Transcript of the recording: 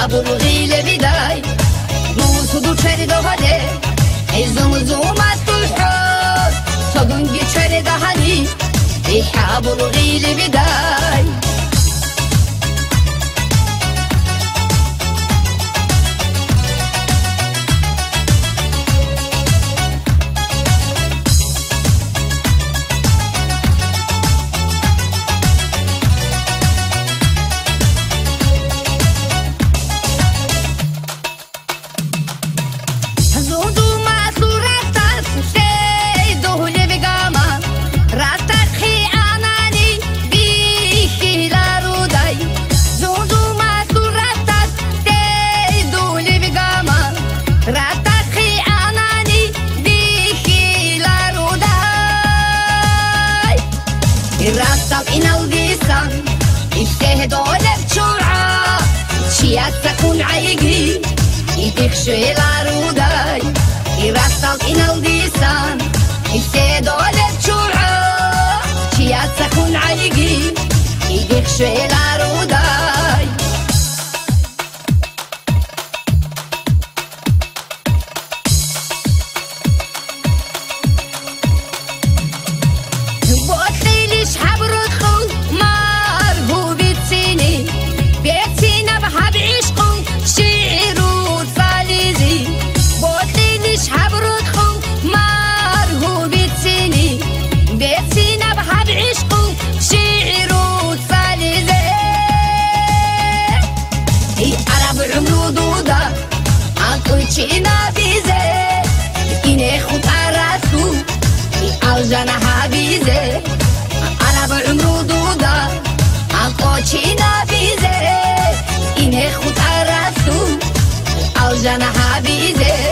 بلغي لبداي موسودو چري دوهده ای زمزومت الحب صدنگي چري دهني ای بلغي لبداي راسك إنالديسان اجتهدوا لبشرعة شيات تكون عيقي يتخشوا العروداي راسك إنالديسان اجتهدوا لبشرعة شيات تكون عيقي يتخشوا العروداي چینا بیزه اینه خود عرصو الجنه حبیزه عرب عمرو دودا آنکو چینا بیزه اینه خود عرصو الجنه حبیزه